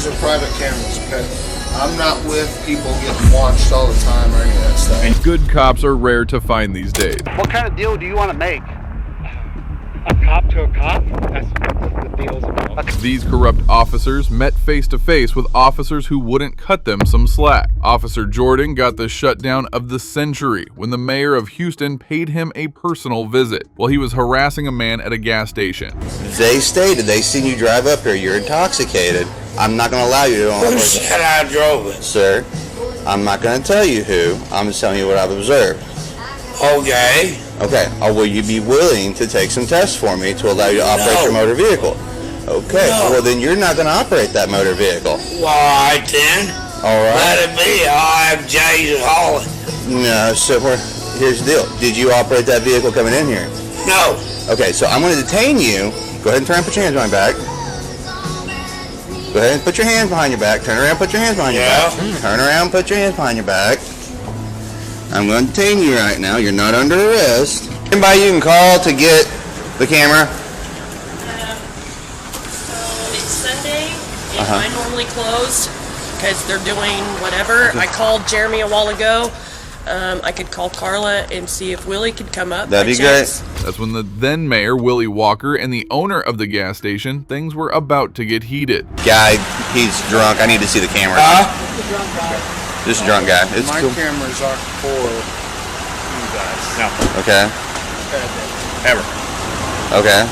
These are private cameras, okay? I'm not with people getting watched all the time or any of that stuff. And good cops are rare to find these days. What kind of deal do you want to make? A cop to a cop? That's what the deal's about. These corrupt officers met face to face with officers who wouldn't cut them some slack. Officer Jordan got the shutdown of the century when the mayor of Houston paid him a personal visit while he was harassing a man at a gas station. They stated they seen you drive up here. You're intoxicated. I'm not going to allow you to. Who said I drove it? Sir, I'm not going to tell you who. I'm just telling you what I've observed. Okay. Okay. Will you be willing to take some tests for me to allow you to operate your motor vehicle? Okay. No. Well, then you're not going to operate that motor vehicle. Well, all right then. All right. Let it be. I'll have Jay's and Holland. No, so here's the deal. Did you operate that vehicle coming in here? No. Okay, so I'm going to detain you. Go ahead and turn and put your hands behind your back. Go ahead and put your hands behind your back. Turn around, put your hands behind your back. Turn around, put your hands behind your back. I'm going to detain you right now. You're not under arrest. Anybody you can call to get the camera? So it's Sunday, and I normally closed because they're doing whatever. I called Jeremy a while ago. I could call Carla and see if Willie could come up. That'd be great. That's when the then mayor, Willie Walker, and the owner of the gas station, things were about to get heated. Guy, he's drunk. I need to see the camera. Just a drunk guy. It's My cool. cameras aren't for you guys. No. Okay. Ever. Okay.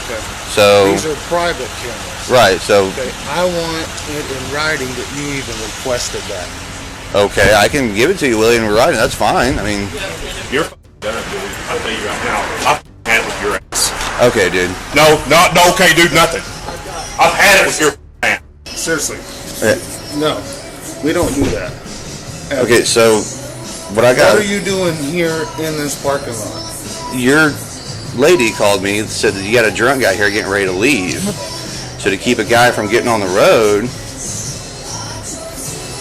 Okay. So, These are private cameras. right. So, Okay. I want it in writing that you even requested that. okay, I can give it to you, Willie, and we're riding. That's fine. I mean, You're done, dude. I'll tell you right now. I've had it with your ass. okay, dude. No, okay, dude, nothing. I've had it with your ass. Seriously. Okay. No. We don't do that. Okay, so what I What got? are you doing here in this parking lot? Your lady called me and said that you got a drunk guy here getting ready to leave. So to keep a guy from getting on the road,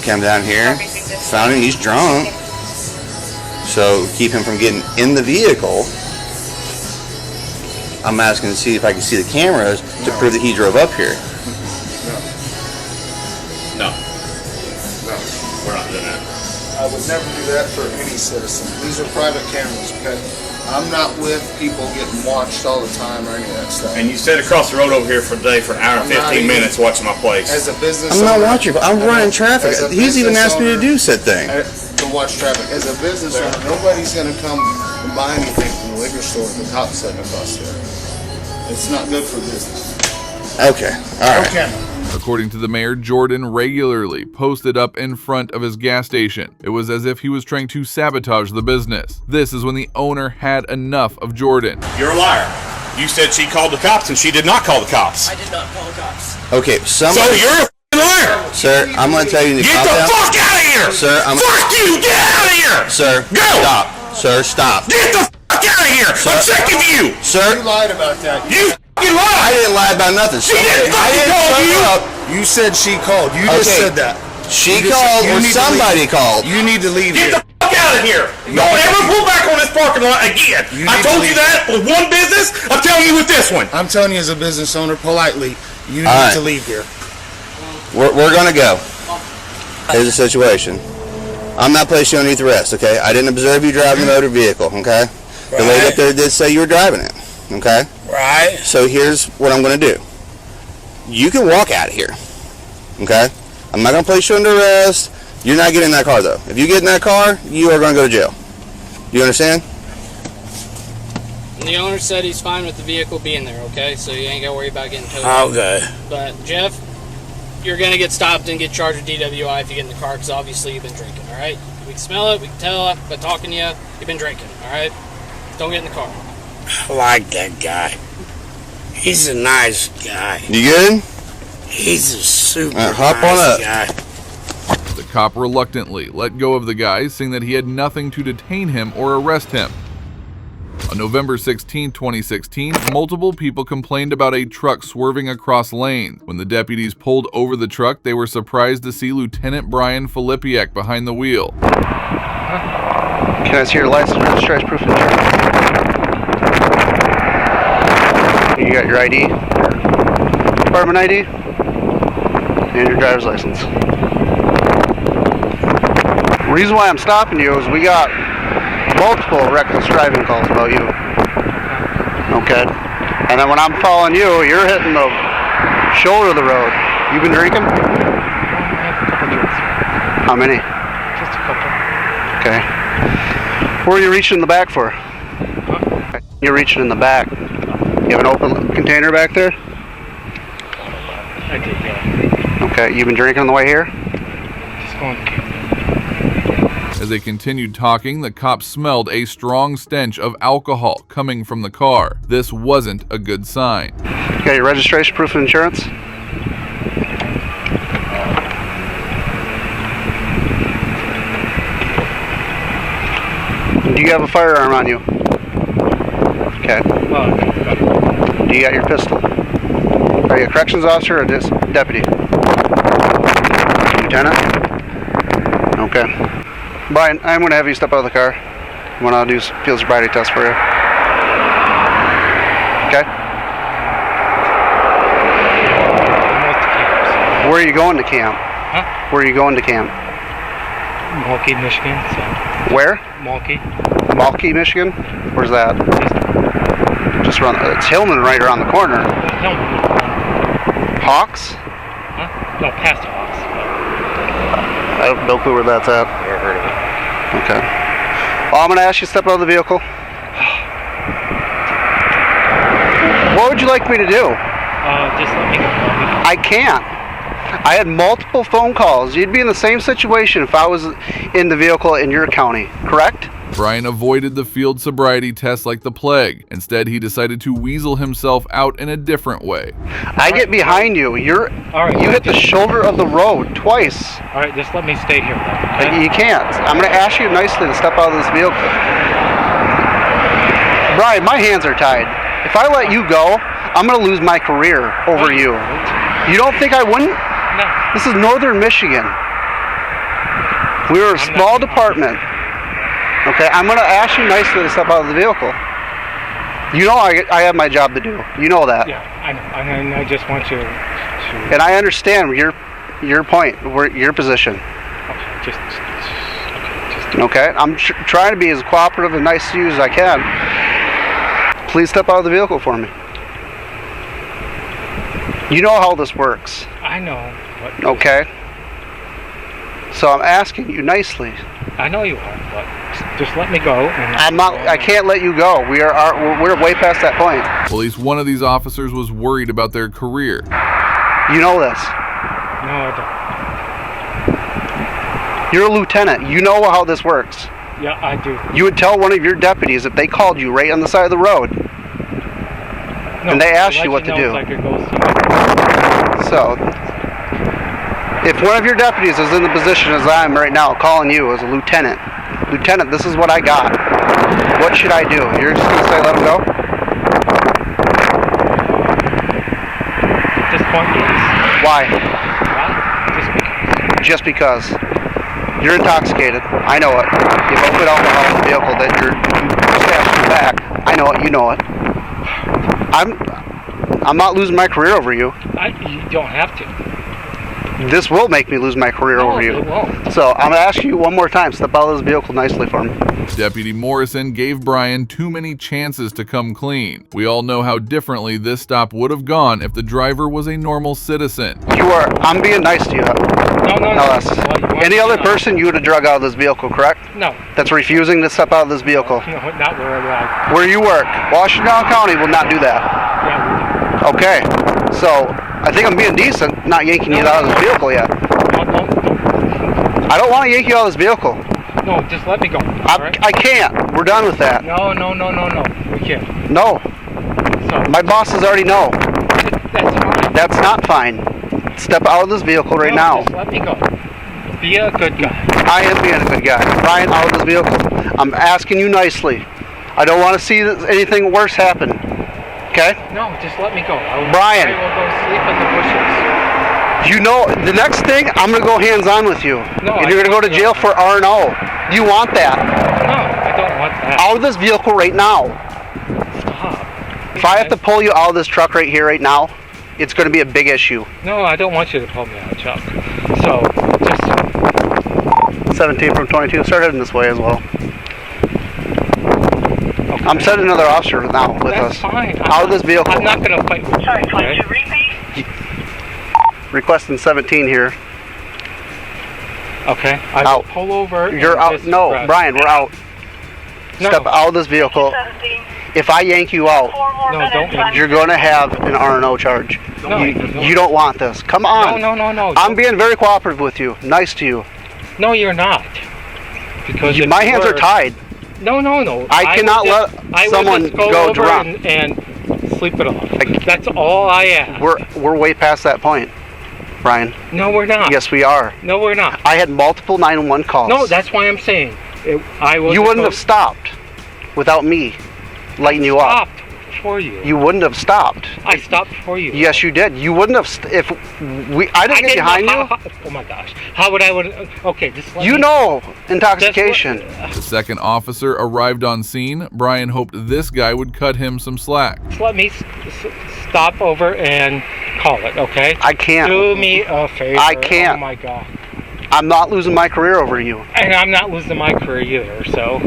come down here, found him, he's drunk. So keep him from getting in the vehicle. I'm asking to see if I can see the cameras to prove that he drove up here. No. We're not doing that. I would never do that for any citizen. These are private cameras, okay? I'm not with people getting watched all the time or any of that stuff. And you sat across the road over here for a day for an hour and I'm not 15 even- minutes watching my place. As a business I'm not owner, watching, I'm running traffic. as a He's even business asked me to owner, do said thing. to watch traffic. As a business owner, nobody's going to come and buy anything from the liquor store with the cops sitting across there. It's not good for business. Okay, all right. Okay. According to the mayor, Jordan regularly posted up in front of his gas station. It was as if he was trying to sabotage the business. This is when the owner had enough of Jordan. You're a liar. You said she called the cops and she did not call the cops. I did not call the cops. Okay, So somebody, you're a f***ing liar. sir, I'm going to tell you to Get calm the down. fuck out of here. Sir, Fuck you. Get out of here. Sir, Go. stop. Sir, stop. Get the fuck out of here. I'm sick of you. Sir, You lied about that. You f***ing I lied. didn't lie about nothing. She didn't I fucking call shut you. up. You said she called. You just Okay. said that. She You just called said- you or need to somebody leave. called. You need to leave Get here. the fuck out of here. Don't ever pull back on this parking lot again. You I need to told you leave. that with one business. I'm telling you with this one. I'm telling you as a business owner, politely, you need All right. to leave here. We're going to go. Here's the situation. I'm not placing you underneath arrest, okay? I didn't observe you driving the motor vehicle, okay? The lady up there did say you were driving it, okay? Right. So here's what I'm going to do. You can walk out of here, okay? I'm not going to place you under arrest. You're not getting in that car, though. If you get in that car, you are going to go to jail. You understand? And the owner said he's fine with the vehicle being there, okay? So you ain't got to worry about getting towed. Okay. But, Jeff, you're going to get stopped and get charged with DWI if you get in the car because obviously you've been drinking, all right? We can smell it, we can tell by talking to you, you've been drinking, all right? Don't get in the car. I like that guy. He's a nice guy. You good? He's a super hop on nice up. guy. The cop reluctantly let go of the guy, saying that he had nothing to detain him or arrest him. On November 16, 2016, multiple people complained about a truck swerving across lanes. When the deputies pulled over the truck, they were surprised to see Lieutenant Brian Filipiak behind the wheel. Can I see your license, registration, proof of insurance? You got your ID? Department ID? and your driver's license. The reason why I'm stopping you is we got multiple reckless driving calls about you. Okay? And then when I'm following you, you're hitting the shoulder of the road. You been drinking? I have a couple drinks. How many? Just a couple. Okay. Where are you reaching in the back for? Huh? You're reaching in the back. You have an open container back there? I did, yeah. Okay. You been drinking on the way here? Just going to camp. As they continued talking, the cops smelled a strong stench of alcohol coming from the car. This wasn't a good sign. You got your registration, proof of insurance? Do you have a firearm on you? Okay. Well, Do you got your pistol? Are you a corrections officer or just deputy? Lieutenant? Okay. Brian, I'm going to have you step out of the car when I'll do field sobriety test for you. Okay? Where are you going to camp? Huh? Where are you going to camp? Milwaukee, Michigan. So. Where? Milwaukee. Milwaukee, Michigan? Where's that? Just around. It's Hillman right around the corner. No. Hawks? Huh? No, past Hawks. I have no clue where that's at. Never heard of it. Okay. Well, I'm going to ask you to step out of the vehicle. What would you like me to do? Just let me go. I can't. I had multiple phone calls. You'd be in the same situation if I was in the vehicle in your county, correct? Brian avoided the field sobriety test like the plague. Instead, he decided to weasel himself out in a different way. I get behind you. You hit the shoulder of the road twice. All right, just let me stay here. Okay? You can't. I'm going to ask you nicely to step out of this vehicle. Brian, my hands are tied. If I let you go, I'm going to lose my career over you. You don't think I wouldn't? No. This is Northern Michigan. We're a small department. Okay, I'm going to ask you nicely to step out of the vehicle. You know I have my job to do. You know that. Yeah, I know. And I just want you to... And I understand your point, your position. Okay, Okay, I'm trying to be as cooperative and nice to you as I can. Please step out of the vehicle for me. You know how this works. I know. But Okay. So I'm asking you nicely. I know you are, but just let me go. And I'm not. I can't let you go. We're way past that point. At least one of these officers was worried about their career. You know this. No, I You're a lieutenant. You know how this works. don't. Yeah, I do. You would tell one of your deputies if they called you right on the side of the road. No, And they asked I'll you let what to know do. if I could go see. So, if one of your deputies is in the position as I am right now, calling you as a lieutenant, Lieutenant, this is what I got. What should I do? You're just going to say let him go? At this point, yes. Why? Why? Just because. You're intoxicated. I know it. You have open alcohol in the vehicle that you stabbed in the back. I know it. You know it. I'm not losing my career over you. You don't have to. This will make me lose my career No, over you. it won't. So I'm going to ask you one more time. Step out of this vehicle nicely for me. Deputy Morrison gave Brian too many chances to come clean. We all know how differently this stop would have gone if the driver was a normal citizen. I'm being nice to you. No. Ellis. Well, you want Any to other know. person you would have drug out of this vehicle, correct? No. That's refusing to step out of this vehicle. No, not where I Where you work. Washington County will not do that. Yeah, Okay. So I think I'm being decent, not yanking you out of this vehicle yet. no. I don't want to yank you out of this vehicle. No, just let me go. All right? I can't. We're done with that. No. We can't. No. So, My bosses already know. that's fine. That's not fine. Step out of this vehicle right No, now. Just let me go. Be a good guy. I am being a good guy. Brian, out of this vehicle. I'm asking you nicely. I don't want to see anything worse happen. Okay? No, just let me go. Brian. I will go sleep in the bushes. You know, the next thing, I'm going to go hands-on with you. No, and I you're going to go to don't jail want for R&O. You want that. No, I don't want that. Out of this vehicle right now. Stop. If I have to pull you out of this truck right here, right now, it's going to be a big issue. No, I don't want you to pull me out. Chuck. So, just 17 from 22. Start heading this way as well. okay. I'm sending another officer now with That's us. fine. Out of this vehicle. I'm not going to fight with you. Sorry, Okay? 22 repeat. Requesting 17 here. Okay. I Out. will pull over. You're and out. just No, rest. Brian, we're out. No. Step out of this vehicle. 17. If I yank you out, 4 more No, minutes. don't yank you're going to have an R&O charge. No, You don't want this. Come on. No. I'm being very cooperative with you. Nice to you. No, you're not. Because if My you hands are were- tied. No. I cannot will let someone just go go over drunk. and sleep it off. That's all I ask. We're way past that point, Brian. No, we're not. Yes, we are. No, we're not. I had multiple 911 calls. No, that's why I'm saying. I will. You wouldn't have stopped without me lighting you up. stopped for you. You wouldn't have stopped. I stopped for you. Yes, you did. You wouldn't have if I didn't get behind you. Oh my gosh! How would I would? Okay, just let You me, know intoxication. The second officer arrived on scene. Brian hoped this guy would cut him some slack. Just let me stop over and call it. Okay. I can't. Do me a favor. I can't. Oh my god. I'm not losing my career over you. And I'm not losing my career either. So.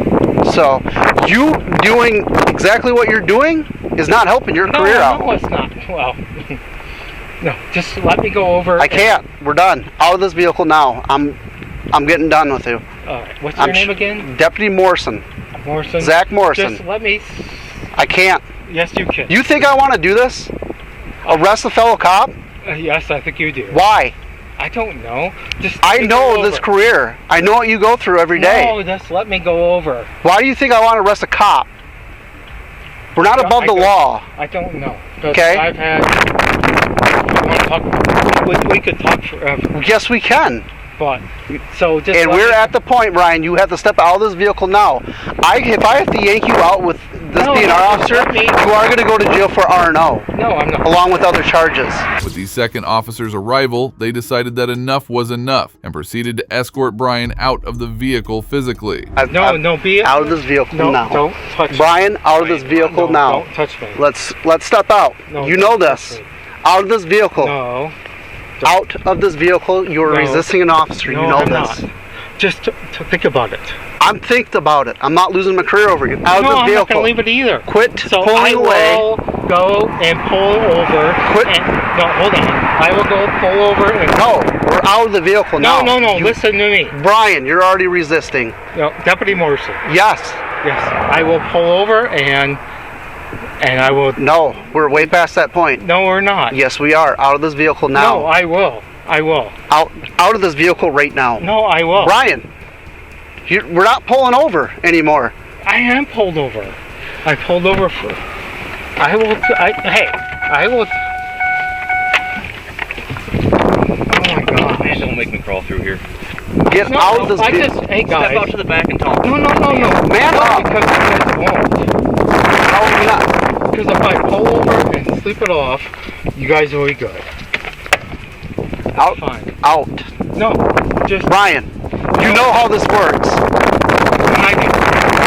So you doing exactly what you're doing is not helping your career out. No, it's not. Well. No, just let me go over. I can't. We're done. Out of this vehicle now. I'm getting done with you. All right. What's your name again? Deputy Morrison. Morrison. Zach Morrison. Just let me. I can't. Yes, you can. You think I want to do this? Arrest a fellow cop? Yes, I think you do. Why? I don't know. Just. I let me know go this over. career. I know what you go through every day. No, just let me go over. Why do you think I want to arrest a cop? We're not above I the don't- law. I don't know. 'Cause Okay. I've had. You want to talk? We could talk forever, Yes, we can. but so just. And let we're me- at the point, Brian, you have to step out of this vehicle now. If I have to yank you out with this No, DNR just officer, let me- you are going to go to jail for R&O, No, I'm not. along with other charges. With the second officer's arrival, they decided that enough was enough and proceeded to escort Brian out of the vehicle physically. No, be Out of this vehicle No, now. don't touch. Brian, out of this vehicle no, now. Don't touch me. Let's step out. No, You know don't touch this. me. Out of this vehicle. No. Out of this vehicle. You're No. resisting an officer. No, you know I'm this. not. Just to think about it. I'm thinking about it. I'm not losing my career over you. Out of No, this I'm not vehicle. going to leave it either. Quit So pulling I away. will go and pull over. Quit. No, hold on. I will go pull over and. No, we're out of the vehicle now. No. You- Listen to me. Brian, you're already resisting. No, Deputy Morrison. Yes. Yes, I will pull over and I will. No, we're way past that point. No, we're not. Yes, we are. Out of this vehicle now. No, I will. Out of this vehicle right now. No, I will. Brian, we're not pulling over anymore. I am pulled over. I pulled over for. I will. Hey, I will. Oh my God! Man, don't make me crawl through here. Get No, out of this I vehicle. just. Hey guys. Step out to the back and talk. No. Man no, up. because you guys won't. How are we not? Because if I pull over and sleep it off, you guys will be good. Out. Fine. Out. No, just. Brian, you know how this works. I can.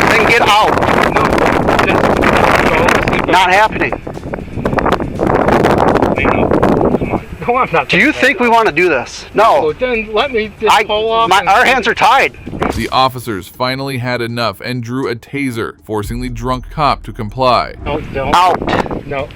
Then get out. No, just go sleep it Not off. happening. Come on. No, I'm not. Do you think we want to do this? Oh, No. then let me just pull off. and- Our hands are tied. The officers finally had enough and drew a taser, forcing the drunk cop to comply. No, don't. Out. No.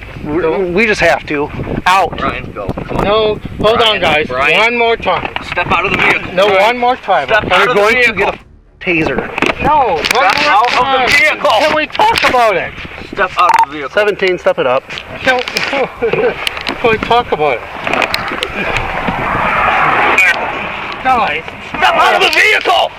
We just have to. Out. Brian, go. Come on. No, hold on, guys. Brian. One more time. Step out of the vehicle. No, one more time. Step okay? out You're of the going to vehicle. get a taser. No, one Step more out of the time. vehicle. Can we talk about it? Step out of the vehicle. 17, step it up. Can we talk about it? Guys. Step out of the vehicle!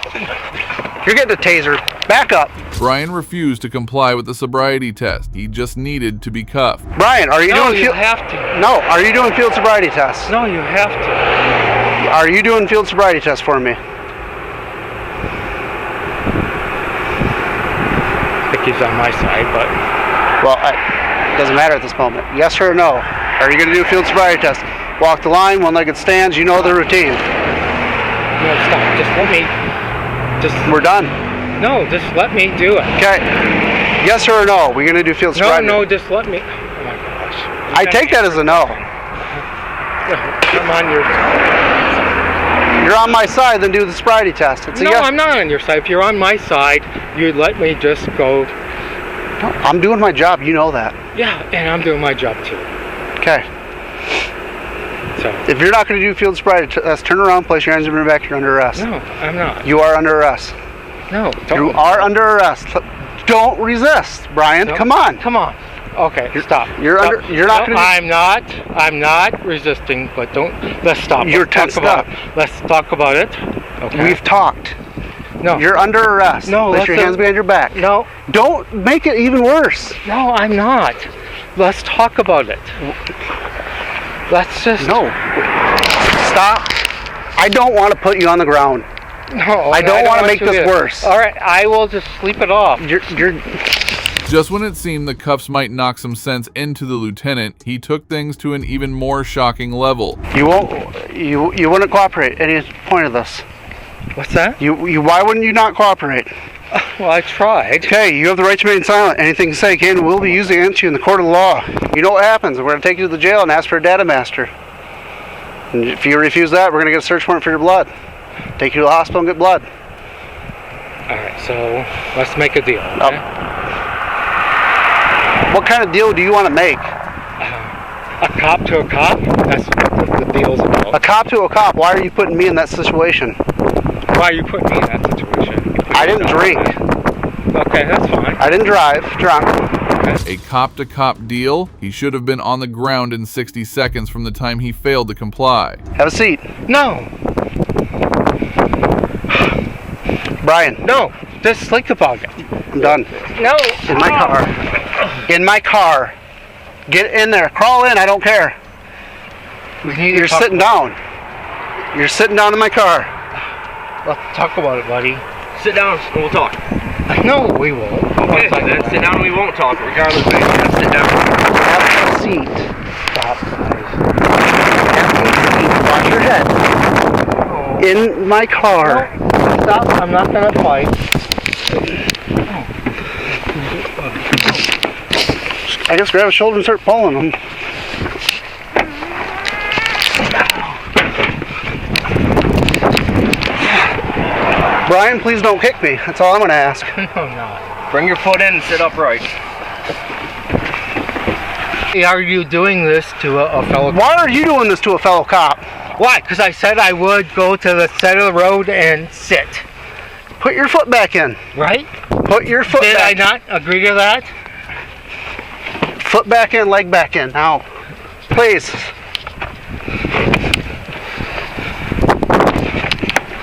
You're getting a taser. Back up. Brian refused to comply with the sobriety test. He just needed to be cuffed. Brian, are you No, doing you field? have to. No, are you doing field sobriety tests? No, you have to. Are you doing field sobriety tests for me? I think he's on my side, but Well, it doesn't matter at this moment. Yes or no? Are you going to do a field sobriety test? Walk the line, one-legged stands. You know the routine. no, stop. Just let me. We're done. No, just let me do it. Okay. Yes or no? We're going to do field sobriety. No, just let me. Oh my gosh. I take that as a no. Come on, you're. you're on my side, then do the sobriety test. It's a No, yes. I'm not on your side. If you're on my side, you'd let me just go. I'm doing my job. You know that. Yeah, and I'm doing my job too. Okay. So. If you're not going to do field sobriety test, turn around, place your hands behind your back. You're under arrest. No, I'm not. You are under arrest. No, You are under arrest. Don't resist, Brian. No. Come on. Come on. Okay, stop. You're Stop. under. You're not No, going to. I'm not resisting, but don't. Let's stop. You're Let's talk tensed up. about it. Let's talk about it. Okay. We've talked. No. You're under arrest. No, Place your let's- hands behind your back. No. Don't make it even worse. No, I'm not. Let's talk about it. Let's just. No. Stop. I don't want to put you on the ground. No. I don't want to make you this to. worse. All right, I will just sleep it off. You're. Just when it seemed the cuffs might knock some sense into the lieutenant, he took things to an even more shocking level. You won't. You wouldn't cooperate. Any point of this? What's that? You. Why wouldn't you not cooperate? Well, I tried. Okay, you have the right to remain silent. Anything you say can and will be used against you in the court of law. You know what happens. We're going to take you to the jail and ask for a data master. And if you refuse that, we're going to get a search warrant for your blood. Take you to the hospital and get blood. All right, so let's make a deal. Okay? What kind of deal do you want to make? A cop to a cop? That's what the deal's about. A cop to a cop. Why are you putting me in that situation? Why are you putting me in that situation? I didn't drink. Okay, that's fine. I didn't drive drunk. A cop-to-cop deal? He should have been on the ground in 60 seconds from the time he failed to comply. Have a seat. No. Brian. No. Just think about it. I'm done. No. In my car. In my car. Get in there. Crawl in. I don't care. You're sitting down. You're sitting down in my car. Let's talk about it, buddy. Sit down and we'll talk. No, we won't. Okay, then sit down and we won't talk, regardless of anything. Sit down. Have a seat. Stop. Watch your head. In my car. No, stop. I'm not going to fight. I just grab his shoulder and start pulling him. Brian, please don't kick me. That's all I'm going to ask. No, no. Bring your foot in and sit upright. Are you doing this to a fellow cop? Why are you doing this to a fellow cop? Why? Because I said I would go to the side of the road and sit. Put your foot back in. Right? Put your foot Did I back. not agree to that? Foot back in, leg back in. Now, please.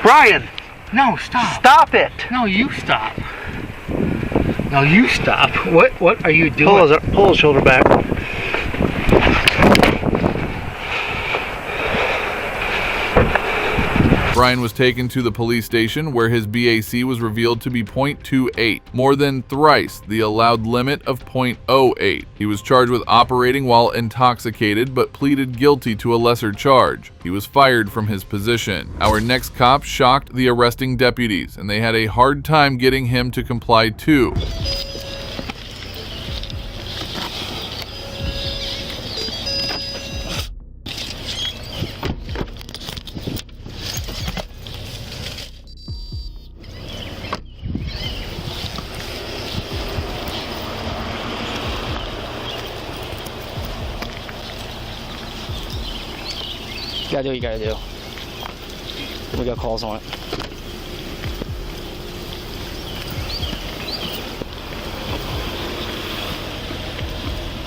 Brian. No, stop. Stop it. No, you stop. No, you stop. What are you doing? Pull his shoulder back. Brian was taken to the police station where his BAC was revealed to be .28, more than thrice the allowed limit of .08. He was charged with operating while intoxicated but pleaded guilty to a lesser charge. He was fired from his position. Our next cop shocked the arresting deputies, and they had a hard time getting him to comply too. You gotta do what you gotta do. We got calls on it.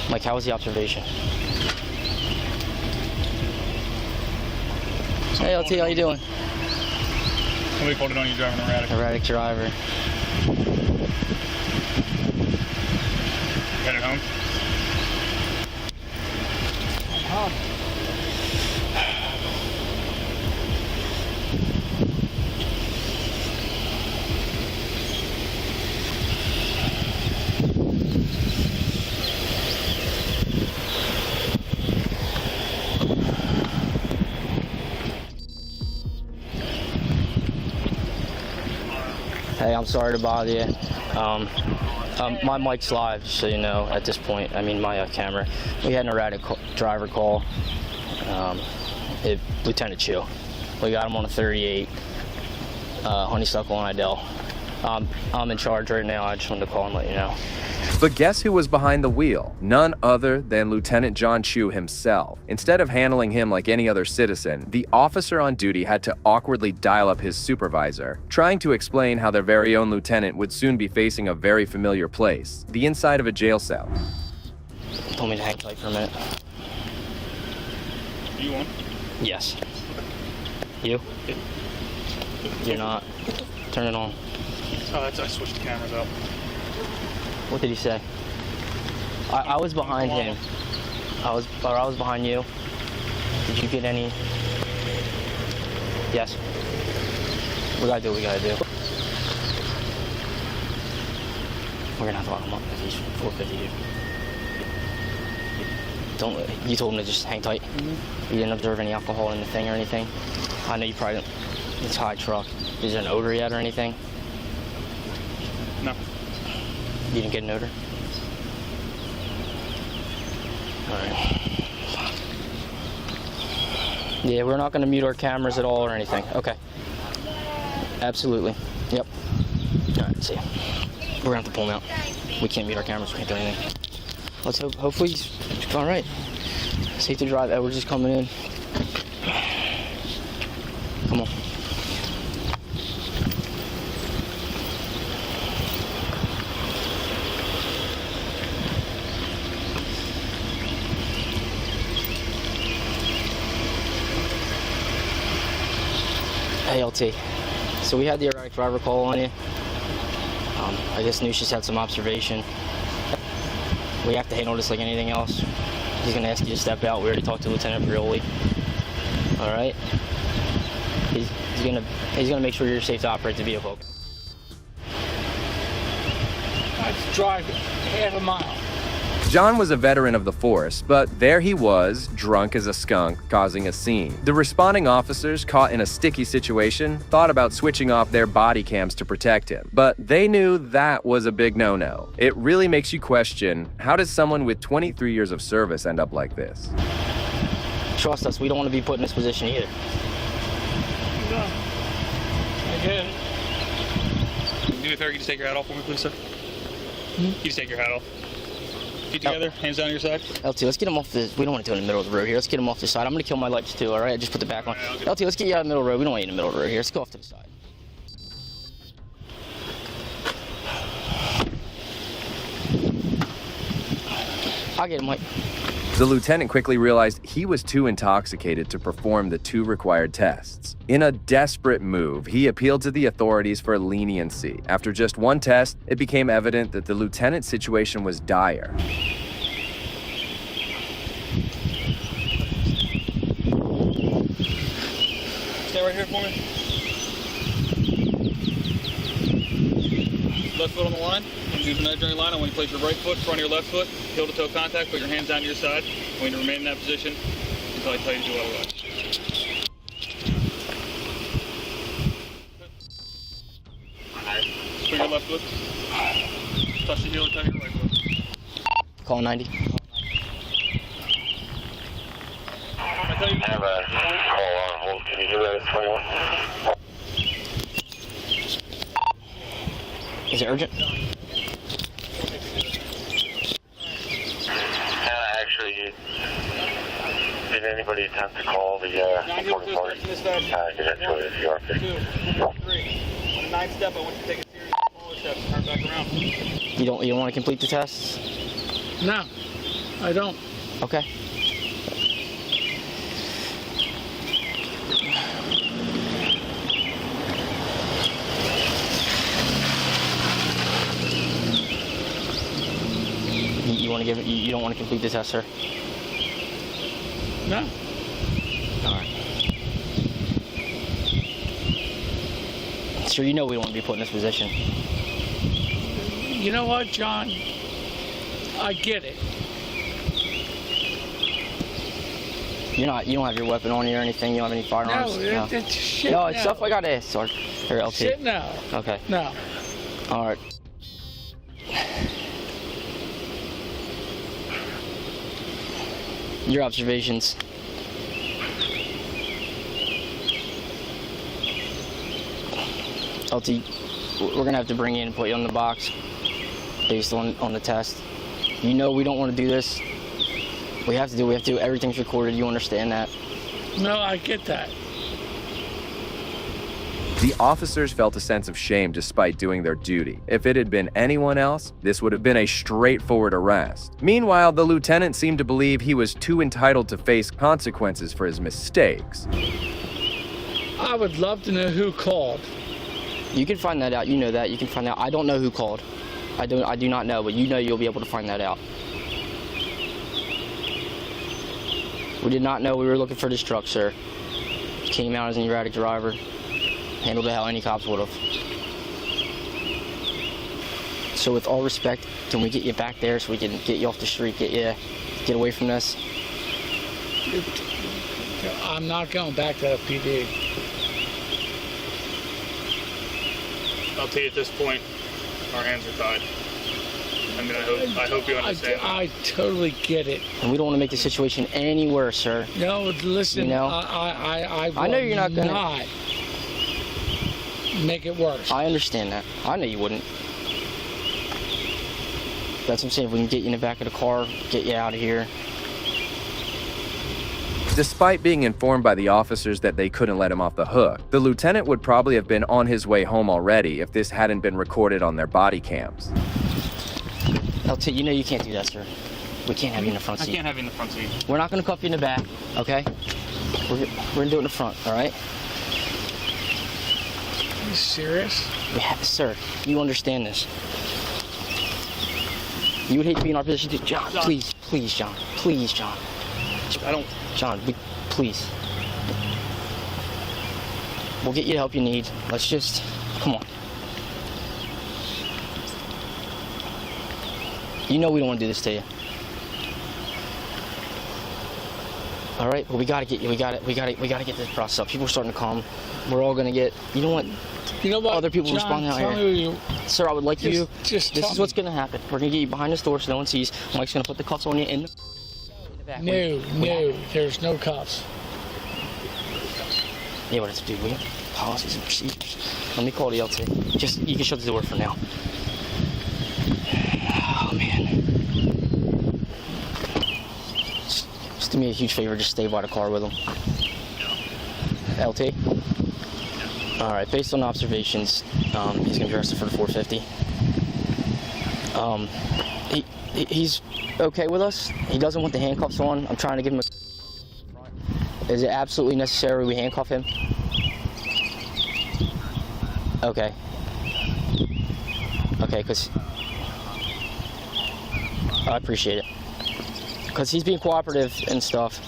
Mike, how was the observation? Hey, LT, how you doing? Somebody called it on you driving erratic. Erratic driver. Headed home? Hey, I'm sorry to bother you. My mic's live, just so you know, at this point. I mean, my camera. We had an erratic driver call. Lieutenant Chiu. We got him on a 38 honeysuckle and Idell. I'm in charge right now. I just wanted to call and let you know. But guess who was behind the wheel? None other than Lieutenant John Chu himself. Instead of handling him like any other citizen, the officer on duty had to awkwardly dial up his supervisor, trying to explain how their very own lieutenant would soon be facing a very familiar place, the inside of a jail cell. Told me to hang tight for a minute. You on? Yes. You? You're not. Turn it on. Oh, I switched the cameras out. What did he say? I was behind him. I was behind you. Did you get any? Yes. We gotta do what we gotta do. We're gonna have to lock him up if he's 450, dude. You told him to just hang tight? Mm-hmm. You didn't observe any alcohol in the thing or anything? I know you probably didn't. It's a high truck. Is there an odor yet or anything? No. You didn't get an odor? Alright. Yeah, we're not going to mute our cameras at all or anything. Okay. Absolutely. Yep. Alright, see ya. We're going to have to pull him out. We can't mute our cameras. We can't do anything. Let's hope. Hopefully he's alright. Safe to drive. We're just coming in. Come on. Hey, LT. So we had the erratic driver call on you. I guess Nucius had some observation. We have to handle this like anything else. He's gonna ask you to step out. We already talked to Lieutenant Prioli. All right. He's gonna make sure you're safe to operate the vehicle. Let's drive half a mile. John was a veteran of the force, but there he was, drunk as a skunk, causing a scene. The responding officers, caught in a sticky situation, thought about switching off their body cams to protect him. But they knew that was a big no-no. It really makes you question, how does someone with 23 years of service end up like this? Trust us, we don't want to be put in this position either. No. Again. Do me a favor, can you just take your hat off for me, please, sir? Can you just take your hat off? Feet together, hands down your side. LT, let's get him off the. We don't want to do it in the middle of the road here. Let's get him off the side. I'm going to kill my lights too, all right? Just put the back on. Right, LT, let's get you out of the middle of the road. We don't want you in the middle of the road here. Let's go off to the side. I'll get him, Mike. The lieutenant quickly realized he was too intoxicated to perform the 2 required tests. In a desperate move, he appealed to the authorities for leniency. After just 1 test, it became evident that the lieutenant's situation was dire. Stay right here for me. Left foot on the line. When you do the measuring line, I want you to place your right foot in front of your left foot, heel-to-toe contact, put your hands down to your side. I want you to remain in that position until I tell you to do otherwise. Put your left foot. Touch the heel and touch your right foot. Call 90. I tell you to have a call on hold. Can you do that at 21? Is it urgent? Actually, did anybody attempt to call the reporting party? Because that's what it is. You are 50. 2, 3. On the 9th step, I want you to take a series of smaller steps and turn back around. You don't want to complete the tests? No, I don't. Okay. You want to give it? You don't want to complete the test, sir? No. All right. Sure, you know we don't want to be put in this position. You know what, John? I get it. You don't have your weapon on you or anything. You don't have any firearms. No, it's shit. No, it's stuff I got to ask, Sarge. Or LT. Shit, no. Okay. No. All right. Your observations. LT, we're gonna have to bring you in and put you on the box based on the test. You know we don't want to do this. We have to do everything's recorded. You understand that? No, I get that. The officers felt a sense of shame despite doing their duty. If it had been anyone else, this would have been a straightforward arrest. Meanwhile, the lieutenant seemed to believe he was too entitled to face consequences for his mistakes. I would love to know who called. You can find that out. You know that. You can find out. I don't know who called. I do not know, but you know you'll be able to find that out. We did not know we were looking for this truck, sir. Came out as an erratic driver. Handled it how any cops would have. So with all respect, can we get you back there so we can get you off the street, get away from this? I'm not going back to that PD. I'll tell you at this point, our hands are tied. I mean, I hope you understand. I totally get it. And we don't want to make the situation any worse, sir. No, listen, You know? I know you're not gonna make it worse. I understand that. I know you wouldn't. That's what I'm saying. If we can get you in the back of the car, get you out of here. Despite being informed by the officers that they couldn't let him off the hook, the lieutenant would probably have been on his way home already if this hadn't been recorded on their body cams. LT, you know you can't do that, sir. We can't have you in the front seat. I can't have you in the front seat. We're not going to cuff you in the back, okay? We're going to do it in the front, all right? Are you serious? Yeah, sir, you understand this. You would hate to be in our position too. John, please, John. Please, John. John, please. We'll get you the help you need. Let's just, come on. You know we don't want to do this to you. All right, well we gotta get you. We gotta get this process up. People are starting to calm. We're all gonna get. You know what? Other people John, responding out tell here. me you, Sir, I would like you. This is what's gonna happen. We're gonna get you behind this door so no one sees. Mike's gonna put the cuffs on you in the back. No, there's no cuffs. Yeah, what it's do? We have policies and procedures. Let me call the LT. Just you can shut the door for now. Oh man. Just do me a huge favor. Just stay by the car with him. LT. All right. Based on observations, he's gonna be arrested for the 450. He's okay with us. He doesn't want the handcuffs on. I'm trying to give him a... Is it absolutely necessary we handcuff him? Okay. Okay, because... I appreciate it. Because he's being cooperative and stuff.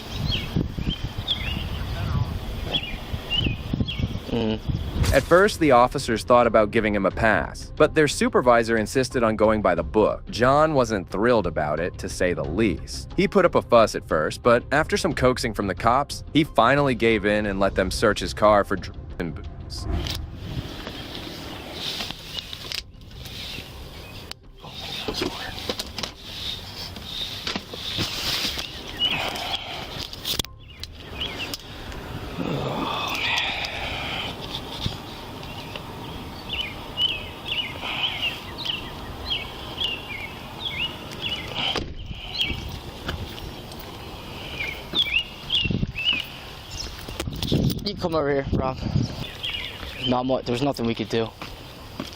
At first, the officers thought about giving him a pass, but their supervisor insisted on going by the book. John wasn't thrilled about it, to say the least. He put up a fuss at first, but after some coaxing from the cops, he finally gave in and let them search his car for drugs and booze. You can come over here, Rob. Not much. There was nothing we could do.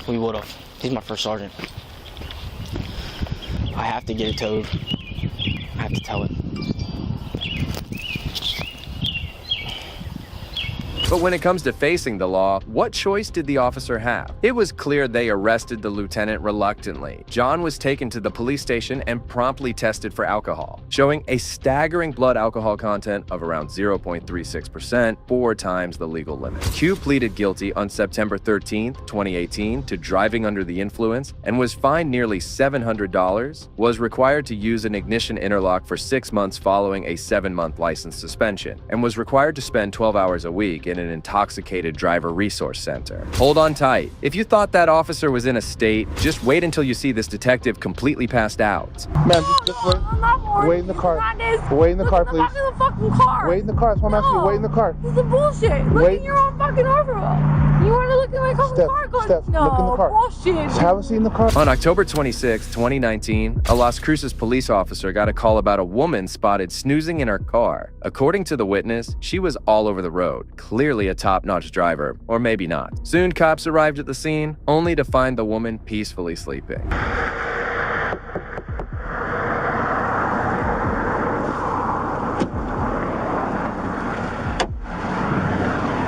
We would have. He's my first sergeant. I have to get it towed. I have to tow it. But when it comes to facing the law, what choice did the officer have? It was clear they arrested the lieutenant reluctantly. John was taken to the police station and promptly tested for alcohol, showing a staggering blood alcohol content of around 0.36%, 4 times the legal limit. Q pleaded guilty on September 13, 2018 to driving under the influence and was fined nearly $700, was required to use an ignition interlock for 6 months following a 7-month license suspension, and was required to spend 12 hours a week in an intoxicated driver resource center. Hold on tight. If you thought that officer was in a state, just wait until you see this detective completely passed out. Ma'am, just wait. Wait in the car. Wait in the car, please. Back in the fucking car. Wait in the car. That's what I'm asking you. Wait in the car. This is bullshit. Look in your own fucking overall. You want to look at my car? Steph, No, look in the car. bullshit. Just have a seat in the car. On October 26, 2019, a Las Cruces police officer got a call about a woman spotted snoozing in her car. According to the witness, she was all over the road, clearly a top-notch driver, or maybe not. Soon, cops arrived at the scene, only to find the woman peacefully sleeping.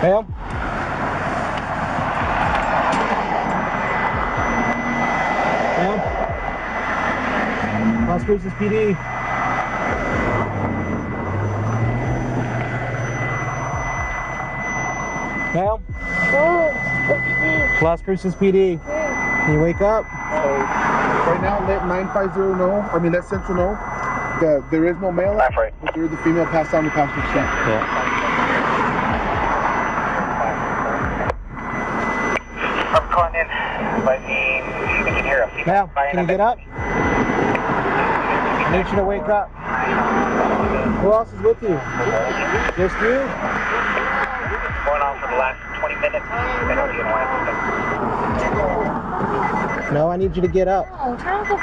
Ma'am? Ma'am? Las Cruces PD. Ma'am? Las Cruces PD. Can you wake up? Right now, let 950 know, let Central know that there is no male out, but there is the female passed down the passenger seat. I'm calling in by the, you can hear us. Ma'am, can you get up? I need you to wake up. Who else is with you? Just you? Going on for the last 20 minutes. I know you know. No, I need you to get up.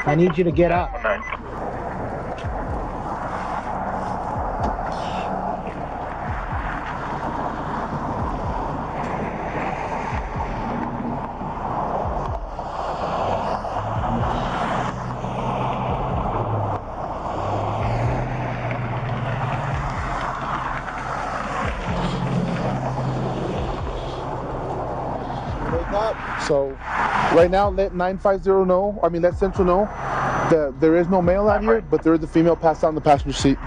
I need you to get up. So, right now, let 950 know, let Central know that there is no male out here, but there is the female passed down the passenger seat.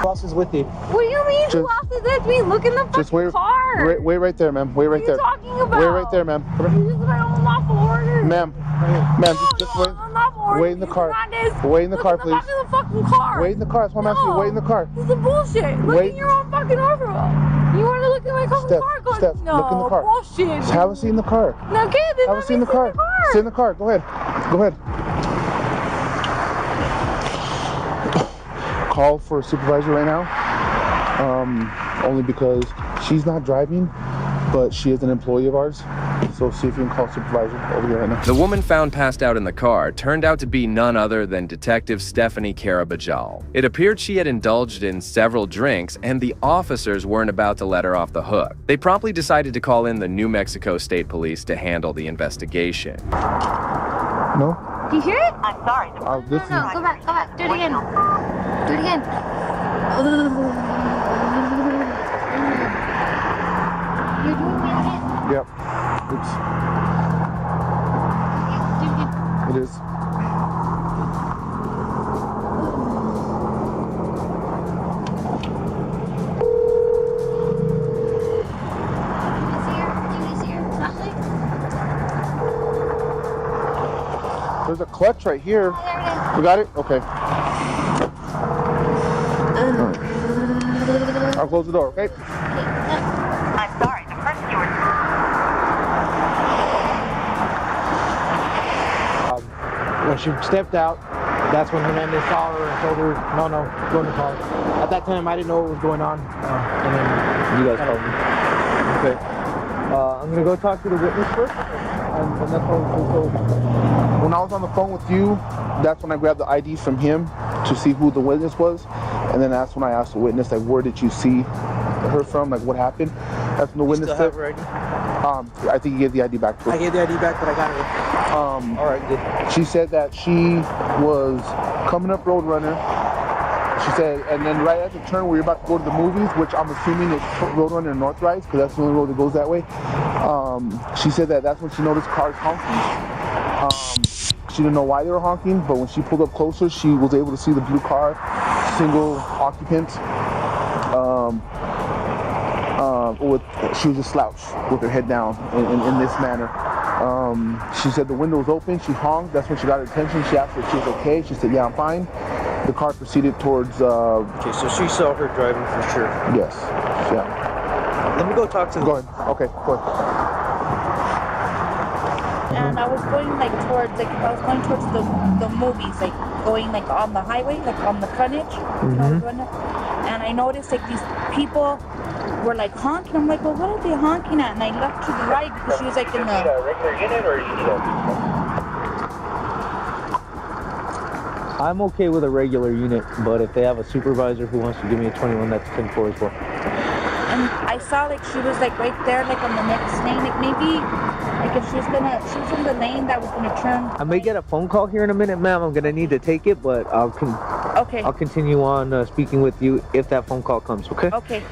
Who else is with you? What do you mean? Who else is with me? Look in the fucking car. Wait right there, ma'am. Wait right there. What are you talking about? Wait right there, ma'am. This is my unlawful order. Ma'am, just wait. Wait in the car. Wait in the car, please. Look in the fucking car. Wait in the car. That's what I'm asking you. Wait in the car. This is bullshit. Look in your own fucking order. You want to look at my car? Steph, No, look in the car. Bullshit. Just have a seat in the car. No, okay, then have a seat in the car. Sit in the car. Go ahead. Go ahead. Call for a supervisor right now. Only because she's not driving, but she is an employee of ours. So see if you can call supervisor over here right now. The woman found passed out in the car turned out to be none other than Detective Stephanie Carabajal. It appeared she had indulged in several drinks, and the officers weren't about to let her off the hook. They promptly decided to call in the New Mexico State Police to handle the investigation. No? Do you hear it? I'm sorry. No, go back. Do it again. Do it again. You're doing it again. Yep. It is. There's a clutch right here. We got it? Okay. I'll close the door, okay? I'm sorry. The person you were... When she stepped out, that's when Hernandez saw her and told her, no, go in the car. At that time, I didn't know what was going on. And then you guys called me. Okay. I'm going to go talk to the witness first. And that's all. So when I was on the phone with you, that's when I grabbed the ID from him to see who the witness was. And then that's when I asked the witness, like, where did you see her from? Like, what happened? That's when the witness said. I think he gave the ID back to her. I gave the ID back, but I got it. All right, good. She said that she was coming up Roadrunner. She said, and then right at the turn where you're about to go to the movies, which I'm assuming is Roadrunner and North Rise, because that's the only road that goes that way. She said that that's when she noticed cars honking. She didn't know why they were honking, but when she pulled up closer, she was able to see the blue car, single occupant. She was just slouched with her head down in this manner. She said the window was open. She honked. That's when she got her attention. She asked her if she was okay. She said, yeah, I'm fine. The car proceeded towards... Okay, so she saw her driving for sure. Yes. Yeah. Let me go talk to them. Go ahead. Okay, go ahead. And I was going towards the movies, going on the highway, on the frontage. You know, and I I noticed like these people were like honking. I'm like, well, what are they honking at? And I left to the right because she was like in the. A regular unit or you need a... I'm okay with a regular unit, but if they have a supervisor who wants to give me a 21, that's 10-4 as well. And I saw like she was like right there, like on the next lane. Like maybe, like if she was in the lane that was gonna turn. I may get a phone call here in a minute, ma'am. I'm gonna need to take it, but I'll continue on speaking with you if that phone call comes. Okay. Okay.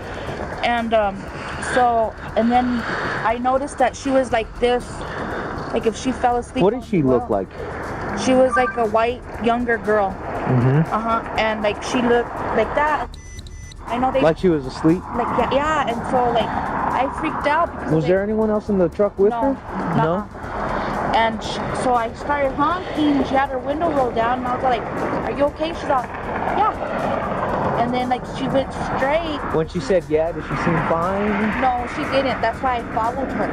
And and then I noticed that she was like this, like if she fell asleep. What did she look like? She was like a white younger girl. Mm-hmm. And like she looked like that. I know they. Like she was asleep. Like yeah. And so like I freaked out because. Was there anyone else in the truck with her? No. And so I started honking, and she had her window rolled down, and I was like, "Are you okay?" She's like, "Yeah." And then like she went straight. When she said yeah, did she seem fine? No, she didn't. That's why I followed her.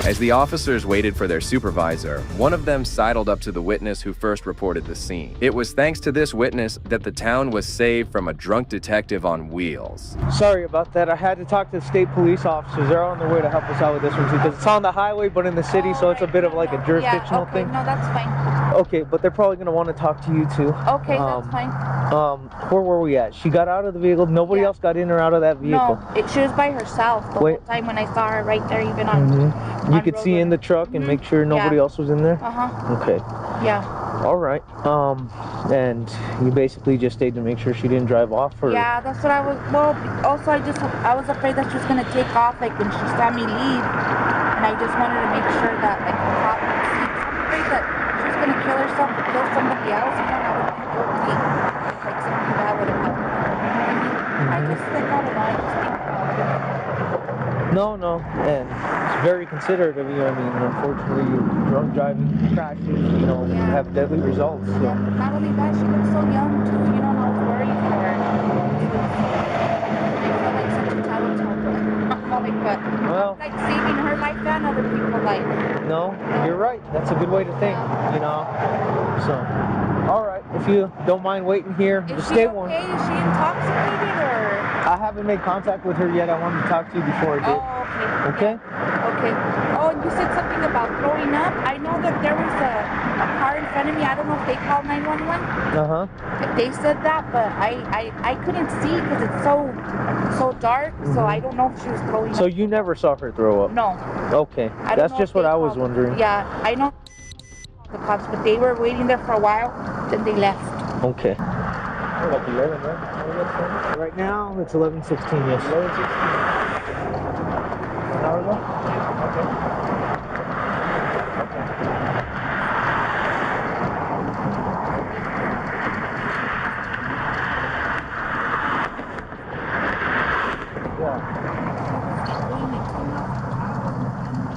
As the officers waited for their supervisor, one of them sidled up to the witness who first reported the scene. It was thanks to this witness that the town was saved from a drunk detective on wheels. Sorry about that. I had to talk to the state police officers. They're on their way to help us out with this one too, because it's on the highway but in the city, so it's a bit of like a jurisdictional thing. No, that's fine. Okay, but they're probably going to want to talk to you too. Okay, that's fine. Where were we at? She got out of the vehicle. Nobody else got in or out of that vehicle. No, she was by herself the whole time when I saw her right there, even on. You could see in the truck and make sure nobody else was in there. Okay. Yeah. All right. And you basically just stayed to make sure she didn't drive off, or? Yeah, that's what I was. Well, also I was afraid that she was gonna take off, like when she saw me leave, and I just wanted to make sure that like the cop would see. I'm afraid that she was gonna kill herself or kill somebody else, and then I would be guilty. Like something that would have happened. I just think I don't know. I just think about it. No, and it's very considerate of you. I mean, unfortunately, drunk driving crashes, have deadly results. So. Yeah, but not only that, she was so young too. And I was worried for her. I felt like such a talented but like saving her life and other people's life. No, you're right. That's a good way to think. So, all right. If you don't mind waiting here, just stay warm. Is she intoxicated or? I haven't made contact with her yet. I wanted to talk to you before I did. Oh, okay. Okay. Oh, and you said something about throwing up. I know that there was a car in front of me. I don't know if they called 911. They said that, but I couldn't see because it's so dark. So I don't know if she was throwing up. So you never saw her throw up? No. Okay. That's just what I was wondering. Yeah, I know the cops, but they were waiting there for a while. Then they left. Okay. Like 11, right? Right now, it's 11:16, yes. 11:16. An hour ago? Okay.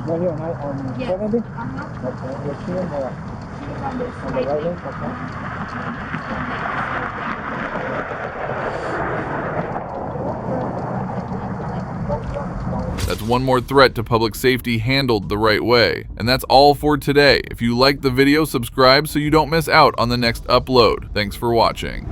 Right here on 70? Okay, you're seeing on the right lane? Okay. That's one more threat to public safety handled the right way. And that's all for today. If you liked the video, subscribe so you don't miss out on the next upload. Thanks for watching.